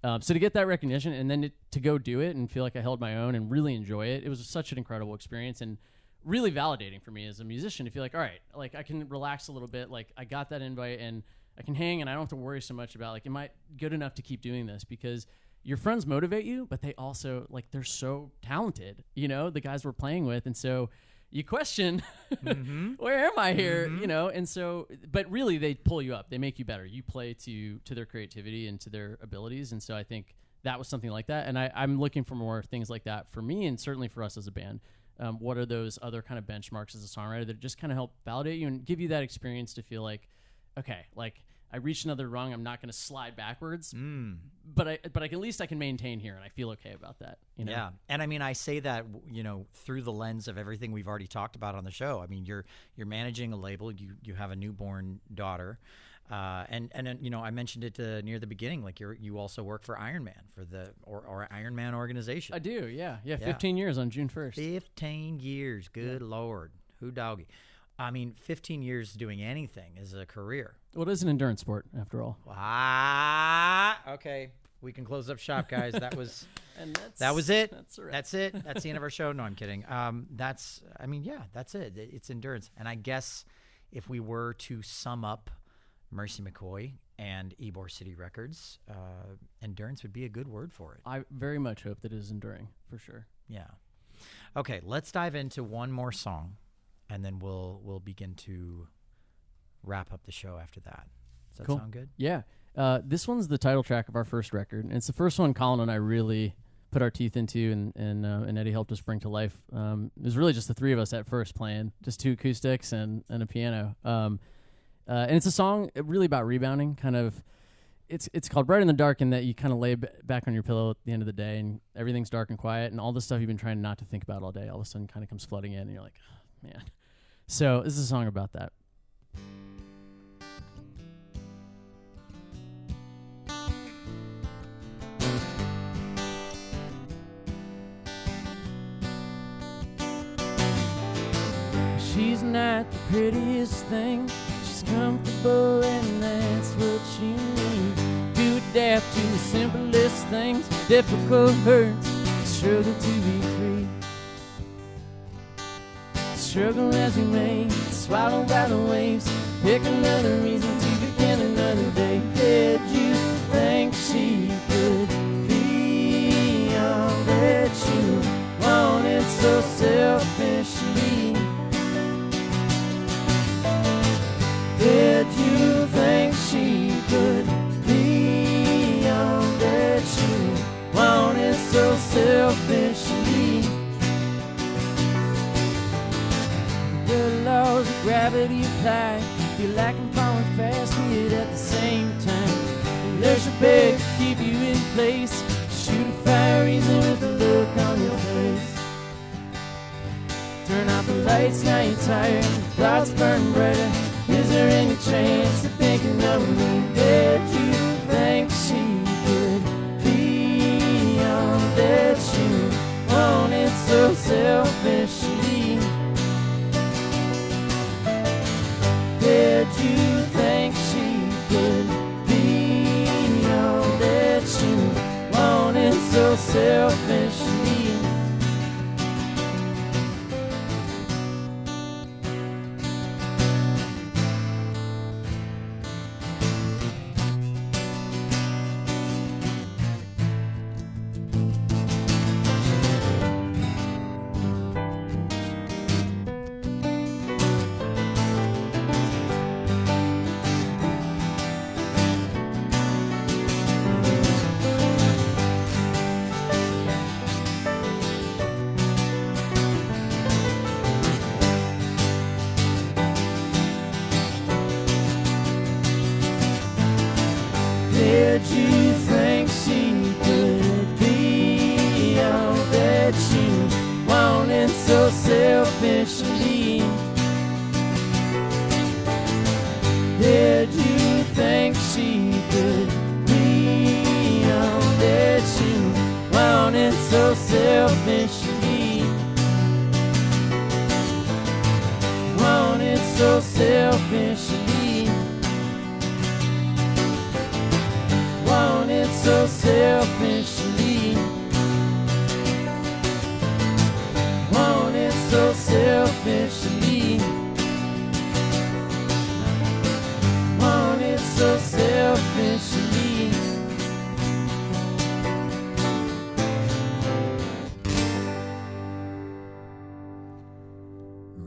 S2: So to get that recognition and then to go do it and feel like I held my own and really enjoy it, it was such an incredible experience and really validating for me as a musician to feel like, all right, like I can relax a little bit. Like I got that invite and I can hang and I don't have to worry so much about like, am I good enough to keep doing this? Because your friends motivate you, but they also like, they're so talented, the guys we're playing with. And so you question,
S1: Mm-hmm.
S2: where am I here?
S1: Mhm.
S2: You know, and so, but really they pull you up. They make you better. You play to their creativity and to their abilities. And so I think that was something like that. And I'm looking for more things like that for me and certainly for us as a band. What are those other kind of benchmarks as a songwriter that just kind of help validate you and give you that experience to feel like, okay, like I reached another rung. I'm not going to slide backwards, but at least I can maintain here, and I feel okay about that. You know?
S1: Yeah, and I mean, I say that through the lens of everything we've already talked about on the show. I mean, you're managing a label. You have a newborn daughter, and I mentioned it near the beginning. Like you also work for Iron Man for the or Iron Man organization.
S2: I do. Yeah. 15 years on June 1st.
S1: 15 years. Good Lord, who doggy? I mean, 15 years doing anything is a career.
S2: Well, it is an endurance sport, after all.
S1: Okay. We can close up shop, guys. That was
S2: And
S1: that was it.
S2: That's right.
S1: That's it. That's the end of our show. No, I'm kidding. That's it. It's endurance. And I guess if we were to sum up Mercy McCoy and Ybor City Records, endurance would be a good word for it.
S2: I very much hope that it is enduring, for sure.
S1: Yeah. Okay, let's dive into one more song, and then we'll begin to wrap up the show after that. Does that
S2: Cool.
S1: sound good?
S2: Yeah. This one's the title track of our first record. And it's the first one Colin and I really put our teeth into, and Eddie helped us bring to life. It was really just the three of us at first playing, just two acoustics and a piano. And it's a song really about rebounding, kind of. It's called Bright in the Dark, in that you kind of lay back on your pillow at the end of the day, and everything's dark and quiet, and all the stuff you've been trying not to think about all day all of a sudden kind of comes flooding in, and you're like, oh, man. So this is a song about that.
S3: She's not the prettiest thing. She's comfortable and that's what you need. To adapt to the simplest things. Difficult hurts, struggle to be free. Struggle as we may, swallowed by the waves. Pick another reason to begin another day. Did you think she could be all that you wanted so selfishly? Did you think she could be all that you wanted so selfishly? The laws of gravity apply. Feel like I'm falling fast, yet at the same time there's a beg to keep you in place. Shoot a fire reason with a look on your face. Turn out the lights, now you're tired. Thoughts burn brighter. Is there any chance of thinking of me? Did you think she could be all that you wanted so selfishly? Did you think she could be all that you wanted so selfishly? Did you think she could be all that you wanted so selfishly? Did you think she could be all that you wanted so selfishly? Wanted so selfishly. Wanted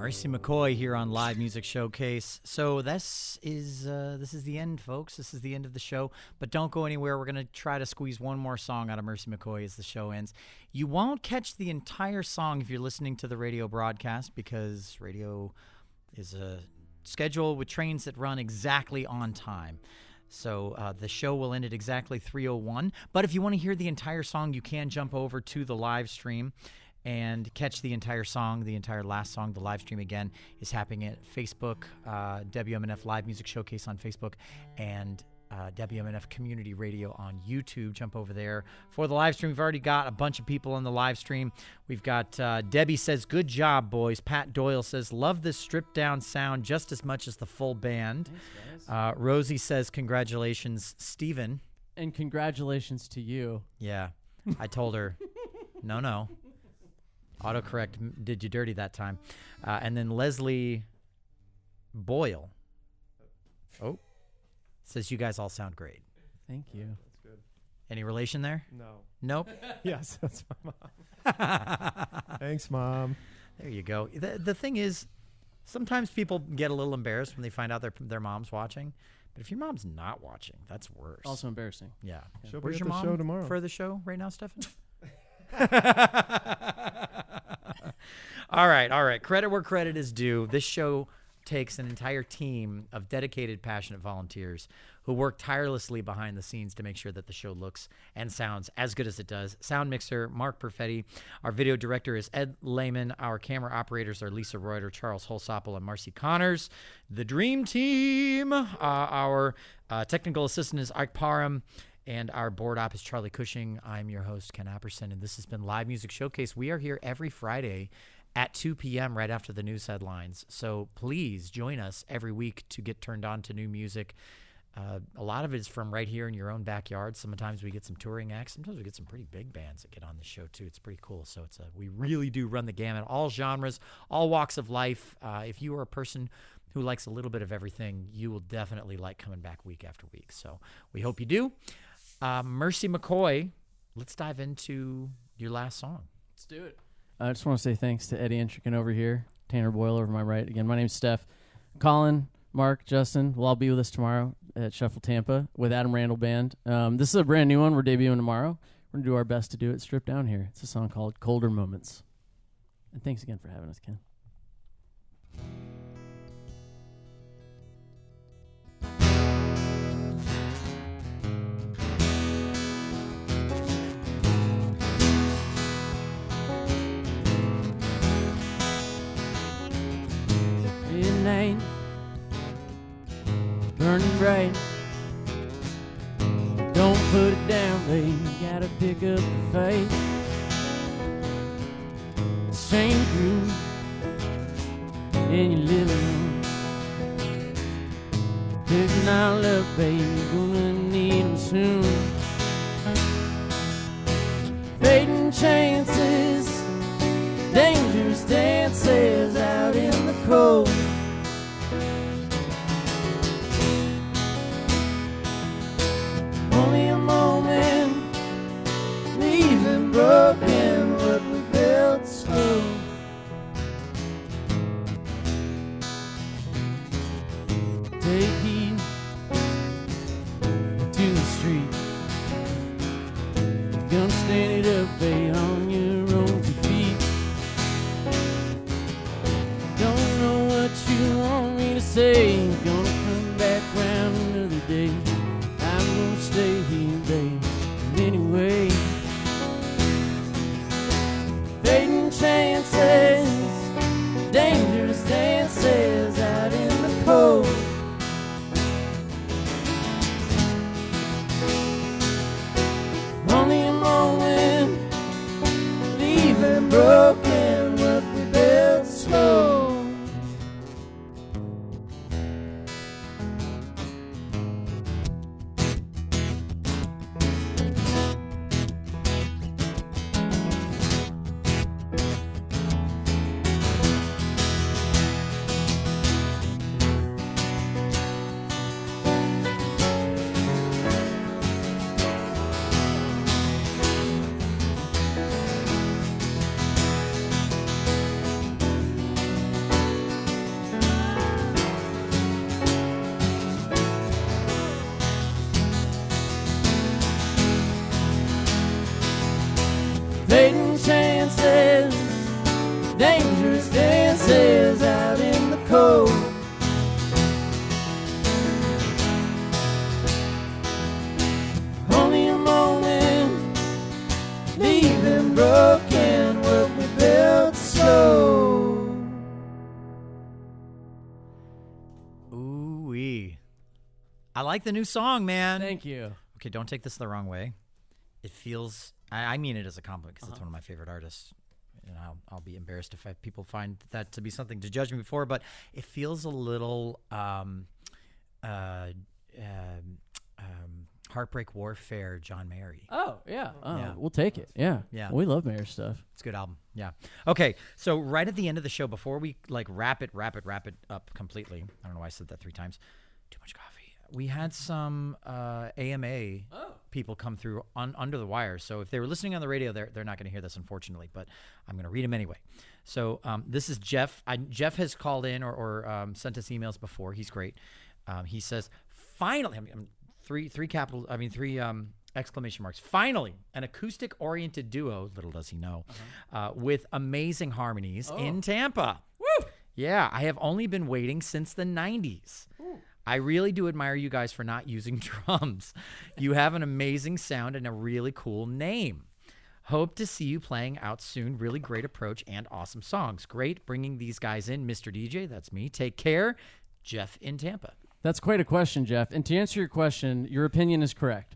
S1: Mercy McCoy here on Live Music Showcase. So this is the end, folks. This is the end of the show. But don't go anywhere. We're going to try to squeeze one more song out of Mercy McCoy as the show ends. You won't catch the entire song if you're listening to the radio broadcast, because radio is a schedule with trains that run exactly on time. So the show will end at exactly 3:01. But if you want to hear the entire song, you can jump over to the live stream and catch the entire song, the entire last song. The live stream, again, is happening at Facebook, WMNF Live Music Showcase on Facebook, and WMNF Community Radio on YouTube. Jump over there for the live stream. We've already got a bunch of people on the live stream. We've got Debbie says, good job, boys. Pat Doyle says, love this stripped-down sound just as much as the full band. Thanks, Rosie says, congratulations, Steven.
S2: And congratulations to you.
S1: Yeah, I told her, no. Autocorrect did you dirty that time. And then Leslie Boyle says, you guys all sound great.
S2: Thank you.
S4: That's good.
S1: Any relation there?
S4: No.
S1: Nope.
S4: Yes, that's my mom. Thanks, Mom.
S1: There you go. The thing is, sometimes people get a little embarrassed when they find out their mom's watching. But if your mom's not watching, that's worse.
S2: Also embarrassing.
S1: Yeah.
S4: She'll be
S1: Where's
S4: at
S1: your
S4: the
S1: mom
S4: show tomorrow.
S1: for the show right now, Stefan? All right. Credit where credit is due. This show takes an entire team of dedicated, passionate volunteers who work tirelessly behind the scenes to make sure that the show looks and sounds as good as it does. Sound mixer, Mark Perfetti. Our video director is Ed Lehman. Our camera operators are Lisa Reuter, Charles Holsopple, and Marcy Connors. The dream team. Our technical assistant is Ike Parham. And our board op is Charlie Cushing. I'm your host, Ken Apperson, and this has been Live Music Showcase. We are here every Friday at 2 p.m. right after the news headlines. So please join us every week to get turned on to new music. A lot of it is from right here in your own backyard. Sometimes we get some touring acts. Sometimes we get some pretty big bands that get on the show, too. It's pretty cool. So we really do run the gamut. All genres, all walks of life. If you are a person who likes a little bit of everything, you will definitely like coming back week after week. So we hope you do. Mercy McCoy, let's dive into your last song.
S2: Let's do it. I just want to say thanks to Eddie Entrican over here, Tanner Boyle over my right. Again, my name's Steph. Colin, Mark, Justin will all be with us tomorrow at Shuffle Tampa with Adam Randall Band. This is a brand new one we're debuting tomorrow. We're going to do our best to do it stripped down here. It's a song called Colder Moments. And thanks again for having us, Ken.
S3: Midnight, burning bright. Don't put it down, babe. You gotta pick up the fight. Same room in your living room. Picking all up, babe. You're gonna need them soon. Fading chances, dangerous dances out in the cold. Only a moment, leaving broken what we built slow. Take heed to the street. You're gonna stand it up, babe, on your own 2 feet. Don't know what you want me to say. Gonna come back round another day. I'm gonna stay here, babe, anyway. Fading chances, dangerous dances out in the cold. Only a moment, leaving broken what we built slow. fading chances, dangerous dances out in the cold. Only a moment, leaving broken what we built slow.
S1: Ooh-wee. I like the new song, man.
S2: Thank you.
S1: Okay, don't take this the wrong way. It feels, I mean it as a compliment because it's one of my favorite artists. And I'll be embarrassed if people find that to be something to judge me for, but it feels a little Heartbreak Warfare, John Mayer.
S2: Oh, yeah.
S1: Yeah.
S2: We'll take it. Yeah.
S1: Yeah.
S2: We love Mayer stuff.
S1: It's a good album. Yeah. Okay, so right at the end of the show, before we like wrap it up completely, I don't know why I said that 3 times. Too much coffee. We had some AMA people come through under the wire. So if they were listening on the radio, they're not going to hear this, unfortunately, but I'm going to read them anyway. So this is Jeff. Jeff has called in or sent us emails before. He's great. He says, finally, three exclamation marks. Finally, an acoustic-oriented duo, little does he know, with amazing harmonies in Tampa. Woo! Yeah, I have only been waiting since the 90s. Ooh. I really do admire you guys for not using drums. You have an amazing sound and a really cool name. Hope to see you playing out soon. Really great approach and awesome songs. Great bringing these guys in. Mr. DJ, that's me. Take care. Jeff in Tampa.
S2: That's quite a question, Jeff. And to answer your question, your opinion is correct.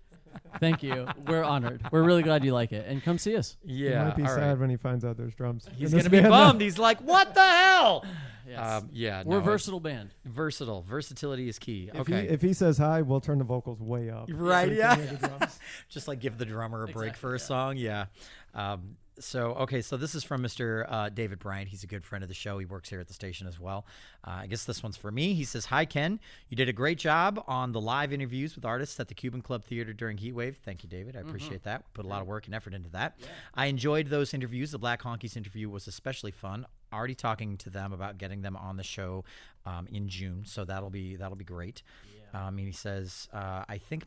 S2: Thank you. We're honored. We're really glad you like it. And come see us.
S1: Yeah.
S4: He might be
S1: all
S4: sad
S1: right.
S4: when he finds out there's drums.
S1: He's going to be bummed. He's like, what the hell?
S2: Yes.
S1: Yeah.
S2: We're a versatile band.
S1: Versatile. Versatility is key.
S4: If
S1: Okay.
S4: if he says hi, we'll turn the vocals way up.
S1: Right,
S4: So he
S1: yeah.
S4: can hear the drums.
S1: Just like give the drummer a break
S2: Exactly,
S1: for a
S2: yeah.
S1: song. Yeah. So this is from Mr. David Bryant. He's a good friend of the show. He works here at the station as well. I guess this one's for me. He says, hi, Ken. You did a great job on the live interviews with artists at the Cuban Club Theater during Heatwave. Thank you, David. I appreciate that. We put a lot of work and effort into that. Yeah. I enjoyed those interviews. The Black Honkies interview was especially fun. Already talking to them about getting them on the show in June. So that'll be great. And he says, I think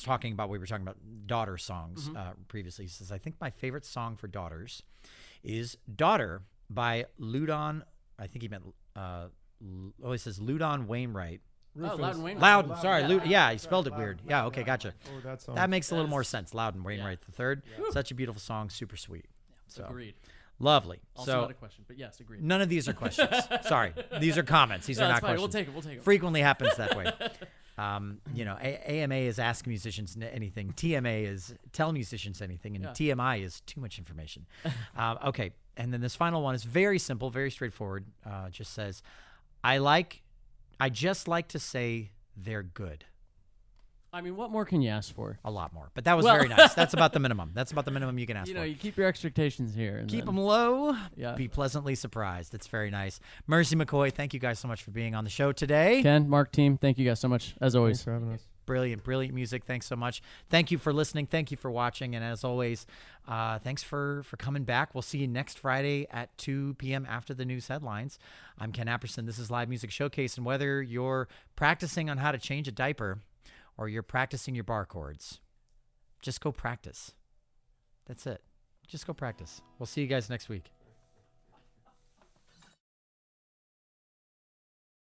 S1: talking about, we were talking about daughter songs previously. He says, I think my favorite song for daughters is Daughter by Loudon. I think he meant, he says Loudon Wainwright.
S2: Oh, Loudon Wainwright.
S1: Loudon, sorry. Yeah, he spelled it weird. Yeah, okay, gotcha.
S4: Oh, that song.
S1: That makes a little more sense. Loudon Wainwright III. Such a beautiful song, super sweet. So
S2: Agreed.
S1: Lovely.
S2: Also
S1: so
S2: not a question, but yes, agreed.
S1: none of these are questions. Sorry. These are comments. These are not
S2: fine.
S1: questions.
S2: We'll take it.
S1: Frequently happens that way. AMA is ask musicians anything. TMA is tell musicians anything. And TMI is too much information. Okay. And then this final one is very simple, very straightforward. Just says, I just like to say they're good.
S2: I mean, what more can you ask for?
S1: A lot more. But that was very nice. That's about the minimum. That's about the minimum you can ask for.
S2: You keep your expectations here. And
S1: Keep
S2: then-
S1: them low.
S2: Yeah.
S1: Be pleasantly surprised. It's very nice. Mercy McCoy, thank you guys so much for being on the show today.
S2: Ken, Mark, team, thank you guys so much, as always.
S4: Thanks for having us.
S1: Brilliant music. Thanks so much. Thank you for listening. Thank you for watching. And as always, thanks for coming back. We'll see you next Friday at 2 p.m. after the news headlines. I'm Ken Apperson. This is Live Music Showcase. And whether you're practicing on how to change a diaper or you're practicing your bar chords, just go practice. That's it. Just go practice. We'll see you guys next week.